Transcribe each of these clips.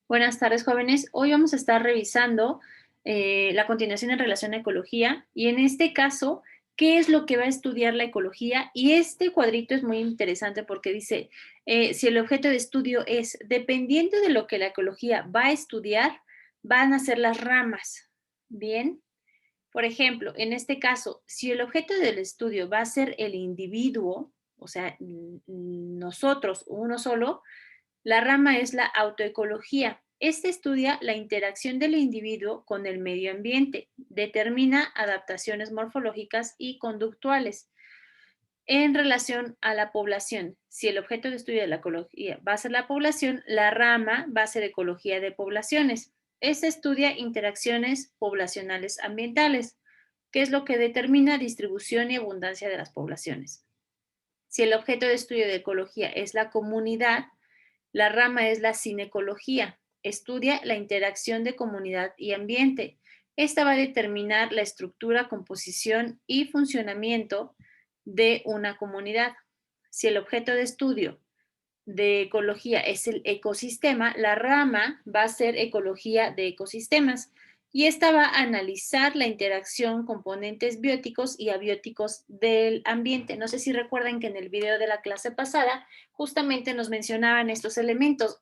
Buenas tardes, jóvenes. Hoy vamos a estar revisando la continuación en relación a ecología y en este caso, ¿qué es lo que va a estudiar la ecología? Y este cuadrito es muy interesante porque dice, si el objeto de estudio es, dependiendo de lo que la ecología va a estudiar, van a ser las ramas. Bien. Por ejemplo, en este caso, si el objeto del estudio va a ser el individuo, o sea, nosotros, uno solo, la rama es la autoecología. Este estudia la interacción del individuo con el medio ambiente, determina adaptaciones morfológicas y conductuales en relación a la población. Si el objeto de estudio de la ecología va a ser la población, la rama va a ser ecología de poblaciones. Este estudia interacciones poblacionales ambientales, que es lo que determina distribución y abundancia de las poblaciones. Si el objeto de estudio de ecología es la comunidad, la rama es la cinecología, estudia la interacción de comunidad y ambiente. Esta va a determinar la estructura, composición y funcionamiento de una comunidad. Si el objeto de estudio de ecología es el ecosistema, la rama va a ser ecología de ecosistemas y esta va a analizar la interacción componentes bióticos y abióticos del ambiente. No sé si recuerdan que en el video de la clase pasada justamente nos mencionaban estos elementos,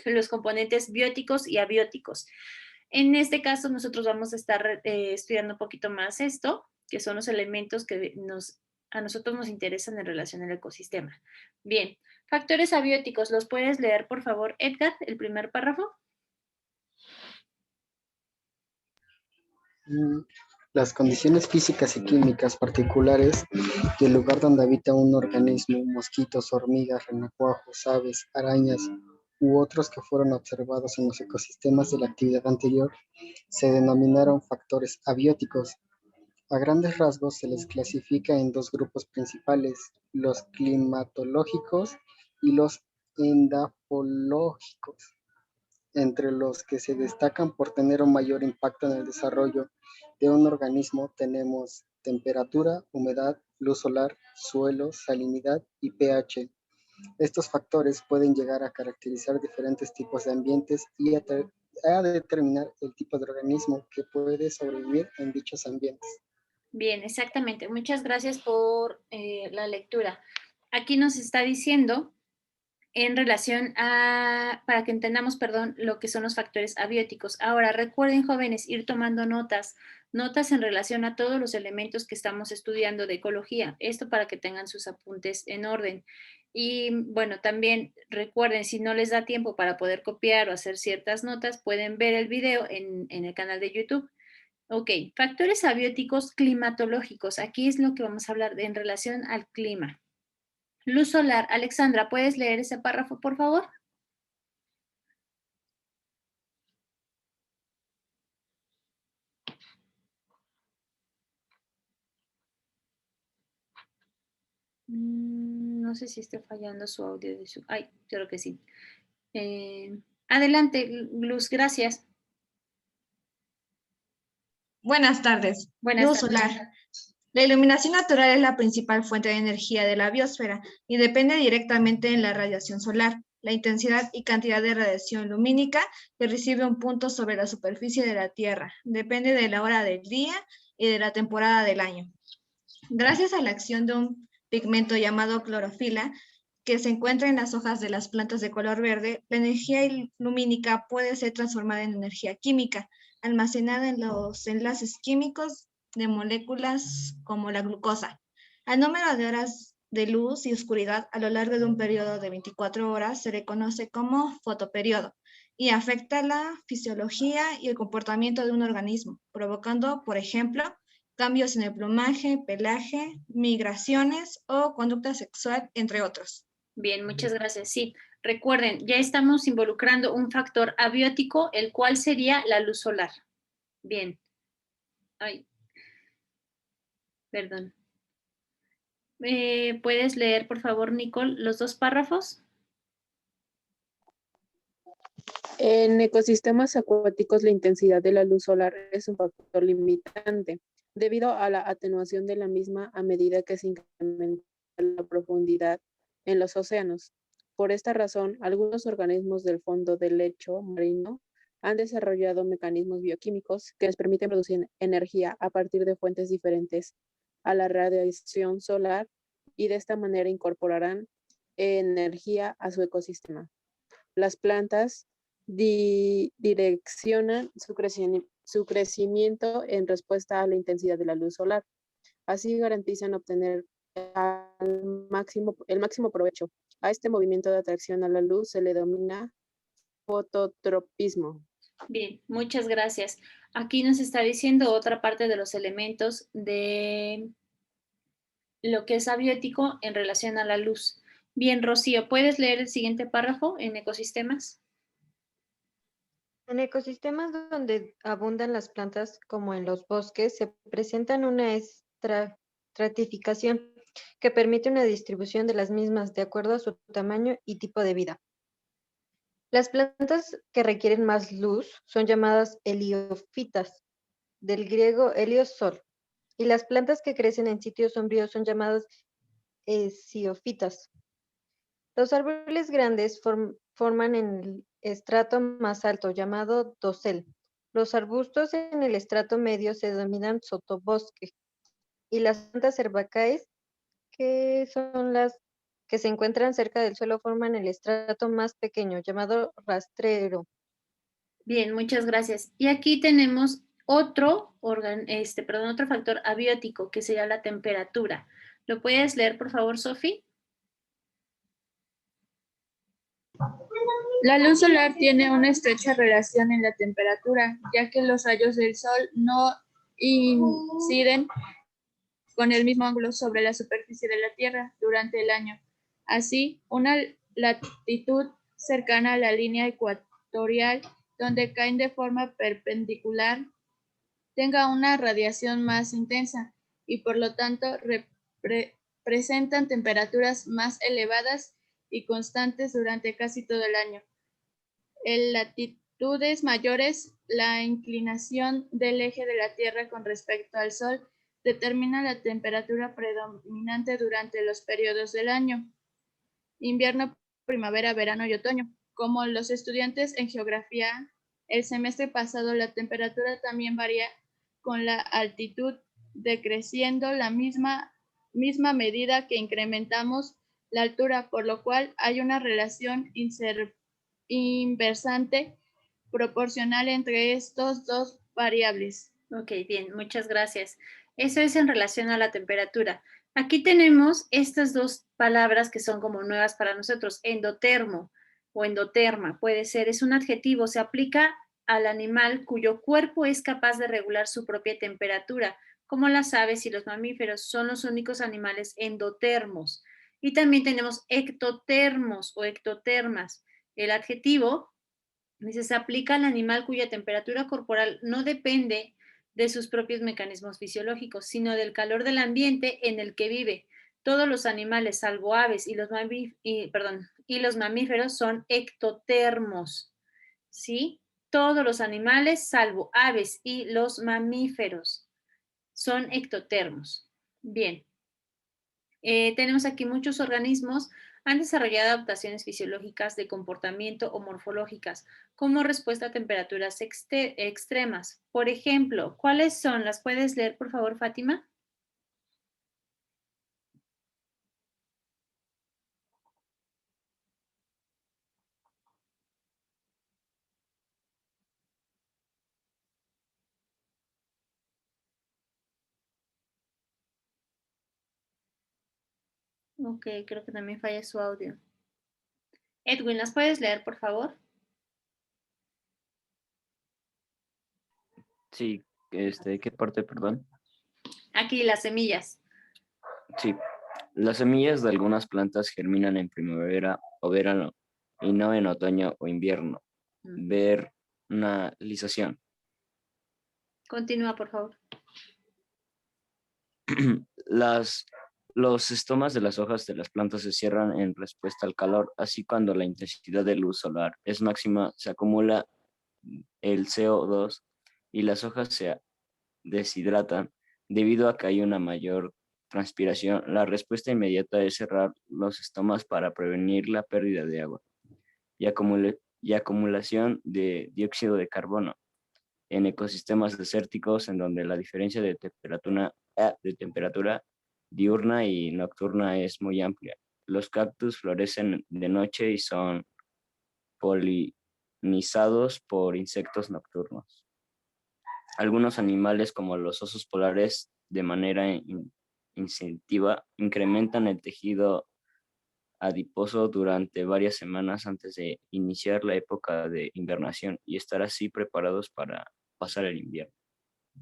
los componentes bióticos y abióticos. En este caso nosotros vamos a estar estudiando un poquito más esto, que son los elementos que a nosotros nos interesan en relación al ecosistema. Bien, factores abióticos, ¿los puedes leer, por favor, Edgar, el primer párrafo? Las condiciones físicas y químicas particulares del lugar donde habita un organismo, mosquitos, hormigas, renacuajos, aves, arañas u otros que fueron observados en los ecosistemas de la actividad anterior, se denominaron factores abióticos. A grandes rasgos se les clasifica en dos grupos principales, los climatológicos y los endafológicos, entre los que se destacan por tener un mayor impacto en el desarrollo de un organismo tenemos temperatura, humedad, luz solar, suelo, salinidad y pH. Estos factores pueden llegar a caracterizar diferentes tipos de ambientes y a determinar el tipo de organismo que puede sobrevivir en dichos ambientes. Bien, exactamente. Muchas gracias por la lectura. Aquí nos está diciendo en relación a, para que entendamos, perdón, lo que son los factores abióticos. Ahora, recuerden, jóvenes, ir tomando notas en relación a todos los elementos que estamos estudiando de ecología. Esto para que tengan sus apuntes en orden. Y bueno, también recuerden, si no les da tiempo para poder copiar o hacer ciertas notas, pueden ver el video en el canal de YouTube. Ok, factores abióticos climatológicos. Aquí es lo que vamos a hablar en relación al clima. Luz solar. Alexandra, ¿puedes leer ese párrafo, por favor? No sé si está fallando su audio. Ay, creo que sí. Adelante, Luz, gracias. Buenas tardes. Buenas Luz tardes. solar. La iluminación natural es la principal fuente de energía de la biosfera y depende directamente de la radiación solar, la intensidad y cantidad de radiación lumínica que recibe un punto sobre la superficie de la Tierra. Depende de la hora del día y de la temporada del año. Gracias a la acción de un pigmento llamado clorofila, que se encuentra en las hojas de las plantas de color verde, la energía lumínica puede ser transformada en energía química, almacenada en los enlaces químicos de moléculas como la glucosa. Al número de horas de luz y oscuridad a lo largo de un periodo de 24 horas se le conoce como fotoperiodo y afecta la fisiología y el comportamiento de un organismo, provocando, por ejemplo, cambios en el plumaje, pelaje, migraciones o conducta sexual, entre otros. Bien, muchas gracias. Sí, recuerden, ya estamos involucrando un factor abiótico, el cual sería la luz solar. Bien. Ay, perdón. ¿Puedes leer, por favor, Nicole, los dos párrafos? En ecosistemas acuáticos, la intensidad de la luz solar es un factor limitante, debido a la atenuación de la misma a medida que se incrementa la profundidad en los océanos. Por esta razón, algunos organismos del fondo del lecho marino han desarrollado mecanismos bioquímicos que les permiten producir energía a partir de fuentes diferentes a la radiación solar y de esta manera incorporarán energía a su ecosistema. Las plantas direccionan su crecimiento en respuesta a la intensidad de la luz solar. Así garantizan obtener el máximo provecho. A este movimiento de atracción a la luz se le denomina fototropismo. Bien, muchas gracias. Aquí nos está diciendo otra parte de los elementos de lo que es abiótico en relación a la luz. Bien, Rocío, ¿puedes leer el siguiente párrafo en ecosistemas? En ecosistemas donde abundan las plantas, como en los bosques, se presentan una estratificación que permite una distribución de las mismas de acuerdo a su tamaño y tipo de vida. Las plantas que requieren más luz son llamadas heliófitas, del griego helios sol, y las plantas que crecen en sitios sombríos son llamadas hesiófitas. Los árboles grandes forman en el estrato más alto, llamado dosel. Los arbustos en el estrato medio se denominan sotobosque. Y las plantas herbáceas, que son las que se encuentran cerca del suelo, forman el estrato más pequeño, llamado rastrero. Bien, muchas gracias. Y aquí tenemos otro factor abiótico, que sería la temperatura. ¿Lo puedes leer, por favor, Sofi? La luz solar tiene una estrecha relación en la temperatura, ya que los rayos del sol no inciden con el mismo ángulo sobre la superficie de la Tierra durante el año. Así, una latitud cercana a la línea ecuatorial, donde caen de forma perpendicular, tenga una radiación más intensa y por lo tanto presentan temperaturas más elevadas y constantes durante casi todo el año. En latitudes mayores, la inclinación del eje de la Tierra con respecto al Sol determina la temperatura predominante durante los periodos del año: invierno, primavera, verano y otoño. Como los estudiantes en geografía, el semestre pasado la temperatura también varía con la altitud, decreciendo la misma medida que incrementamos la altura, por lo cual hay una relación inversante proporcional entre estos dos variables. Ok, bien, muchas gracias. Eso es en relación a la temperatura. Aquí tenemos estas dos palabras que son como nuevas para nosotros: endotermo o endoterma. Puede ser, es un adjetivo, se aplica al animal cuyo cuerpo es capaz de regular su propia temperatura, como las aves y los mamíferos. Son los únicos animales endotermos. Y también tenemos ectotermos o ectotermas. El adjetivo dice, se aplica al animal cuya temperatura corporal no depende de sus propios mecanismos fisiológicos, sino del calor del ambiente en el que vive. Todos los animales, salvo aves y los mamíferos, son ectotermos, ¿sí? Todos los animales, salvo aves y los mamíferos, son ectotermos. Bien. Tenemos aquí muchos organismos han desarrollado adaptaciones fisiológicas de comportamiento o morfológicas como respuesta a temperaturas extremas. Por ejemplo, ¿cuáles son? ¿Las puedes leer, por favor, Fátima? Ok, creo que también falla su audio. Edwin, ¿las puedes leer, por favor? Sí, ¿qué parte, perdón? Aquí, las semillas. Sí, las semillas de algunas plantas germinan en primavera o verano y no en otoño o invierno. Vernalización. Continúa, por favor. Los estomas de las hojas de las plantas se cierran en respuesta al calor, así cuando la intensidad de luz solar es máxima, se acumula el CO2 y las hojas se deshidratan debido a que hay una mayor transpiración, la respuesta inmediata es cerrar los estomas para prevenir la pérdida de agua y acumulación de dióxido de carbono en ecosistemas desérticos en donde la diferencia de temperatura diurna y nocturna es muy amplia. Los cactus florecen de noche y son polinizados por insectos nocturnos. Algunos animales, como los osos polares, de manera instintiva, incrementan el tejido adiposo durante varias semanas antes de iniciar la época de invernación y estar así preparados para pasar el invierno.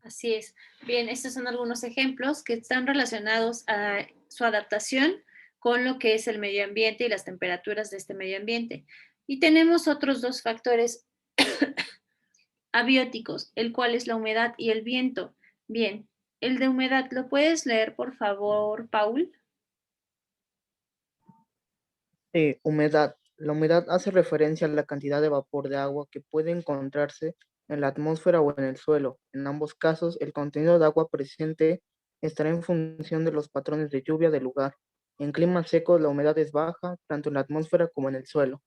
Así es. Bien, estos son algunos ejemplos que están relacionados a su adaptación con lo que es el medio ambiente y las temperaturas de este medio ambiente. Y tenemos otros dos factores abióticos, el cual es la humedad y el viento. Bien, el de humedad, ¿lo puedes leer, por favor, Paul? Humedad. La humedad hace referencia a la cantidad de vapor de agua que puede encontrarse en la atmósfera o en el suelo. En ambos casos, el contenido de agua presente estará en función de los patrones de lluvia del lugar. En climas secos, la humedad es baja, tanto en la atmósfera como en el suelo.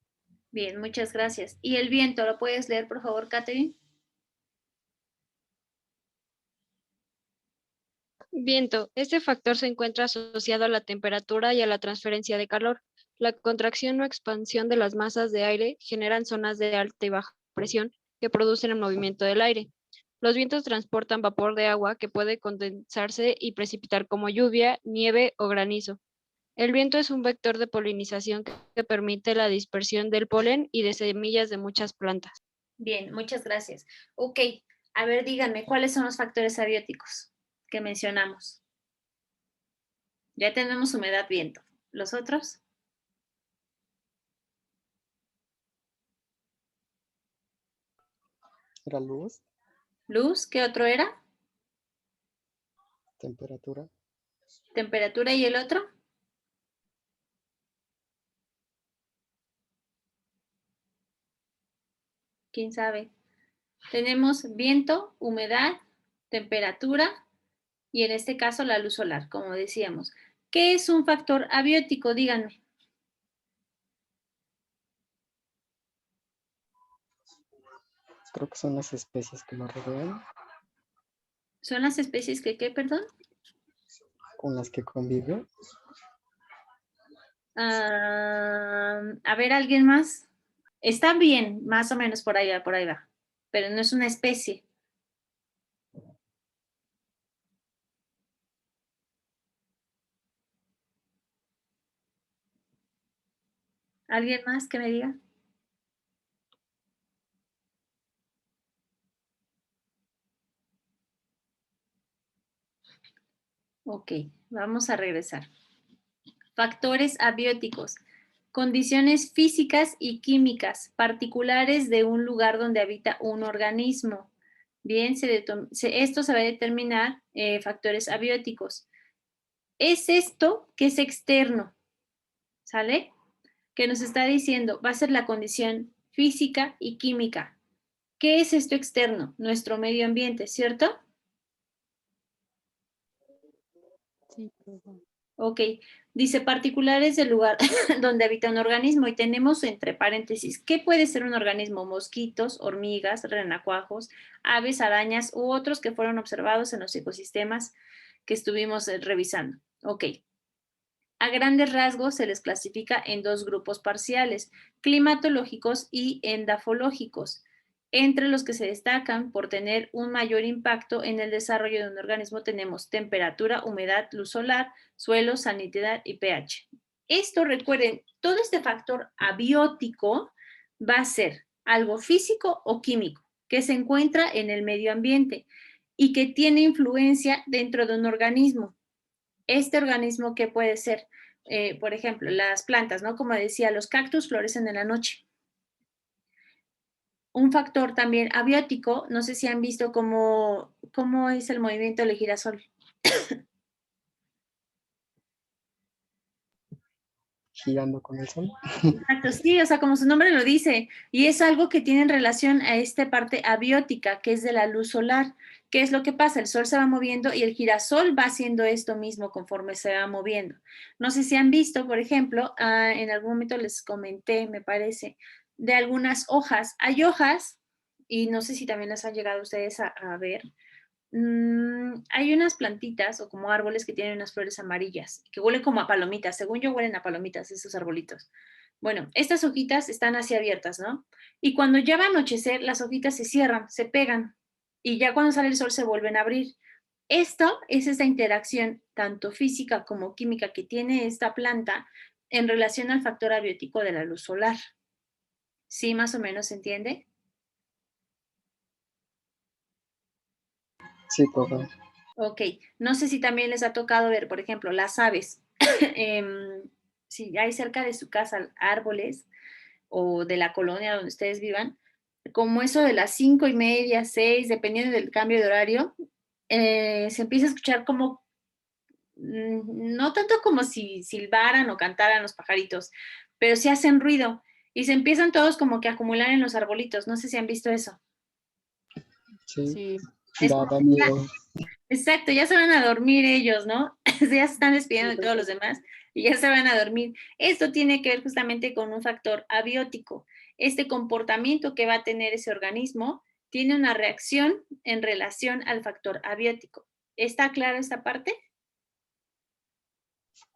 Bien, muchas gracias. ¿Y el viento, lo puedes leer, por favor, Catherine? Viento. Este factor se encuentra asociado a la temperatura y a la transferencia de calor. La contracción o expansión de las masas de aire generan zonas de alta y baja presión que producen el movimiento del aire. Los vientos transportan vapor de agua que puede condensarse y precipitar como lluvia, nieve o granizo. El viento es un vector de polinización que permite la dispersión del polen y de semillas de muchas plantas. Bien, muchas gracias. Ok, a ver, díganme, ¿cuáles son los factores abióticos que mencionamos? Ya tenemos humedad, viento. ¿Los otros? Era luz, Luz, ¿qué otro era? temperatura, Temperatura, ¿y el otro? ¿Quién sabe? Tenemos viento, humedad, temperatura y en este caso la luz solar, como decíamos. ¿Qué es un factor abiótico? Díganme. creo que son las especies que lo rodean, ¿Son las especies que qué, perdón? con las que convive. A ver, ¿alguien más? Está bien, más o menos por ahí va, pero no es una especie. ¿Alguien más que me diga? Ok, vamos a regresar. Factores abióticos. Condiciones físicas y químicas particulares de un lugar donde habita un organismo. Bien, esto se va a determinar factores abióticos. Es esto que es externo, ¿sale? Que nos está diciendo, va a ser la condición física y química. ¿Qué es esto externo? Nuestro medio ambiente, ¿cierto? Sí, por favor. Ok, dice particulares del lugar donde habita un organismo y tenemos entre paréntesis, ¿qué puede ser un organismo? Mosquitos, hormigas, renacuajos, aves, arañas u otros que fueron observados en los ecosistemas que estuvimos revisando. Ok. A grandes rasgos se les clasifica en dos grupos parciales, climatológicos y endafológicos, entre los que se destacan por tener un mayor impacto en el desarrollo de un organismo tenemos temperatura, humedad, luz solar, suelo, salinidad y pH. Esto, recuerden, todo este factor abiótico va a ser algo físico o químico que se encuentra en el medio ambiente y que tiene influencia dentro de un organismo. Este organismo, ¿qué puede ser? Por ejemplo, las plantas, ¿no? Como decía, los cactus florecen en la noche. Un factor también abiótico, no sé si han visto cómo es el movimiento del girasol. Girando con el sol. Exacto, sí, o sea, como su nombre lo dice, y es algo que tiene en relación a esta parte abiótica, que es de la luz solar. ¿Qué es lo que pasa? El sol se va moviendo y el girasol va haciendo esto mismo conforme se va moviendo. No sé si han visto, por ejemplo, en algún momento les comenté, me parece, de algunas hojas. Hay hojas, y no sé si también las han llegado ustedes a ver. Hay unas plantitas o como árboles que tienen unas flores amarillas, que huelen como a palomitas. Según yo, huelen a palomitas esos arbolitos. Bueno, estas hojitas están así abiertas, ¿no? Y cuando ya va a anochecer, las hojitas se cierran, se pegan, y ya cuando sale el sol se vuelven a abrir. Esto es esta interacción tanto física como química que tiene esta planta en relación al factor abiótico de la luz solar. ¿Sí, más o menos se entiende? Sí, profe. Ok, no sé si también les ha tocado ver, por ejemplo, las aves. Si hay cerca de su casa árboles o de la colonia donde ustedes vivan, como eso de las 5:30, 6, dependiendo del cambio de horario, se empieza a escuchar como, no tanto como si silbaran o cantaran los pajaritos, pero sí hacen ruido y se empiezan todos como que a acumular en los arbolitos. No sé si han visto eso. Sí, Sí, Es da como, miedo. exacto, ya se van a dormir ellos, ¿no? Ya se están despidiendo de todos los demás y ya se van a dormir. Esto tiene que ver justamente con un factor abiótico. Este comportamiento que va a tener ese organismo tiene una reacción en relación al factor abiótico. ¿Está clara esta parte?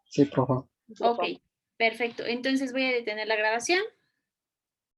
Sí, profe. Ok, perfecto. Entonces voy a detener la grabación.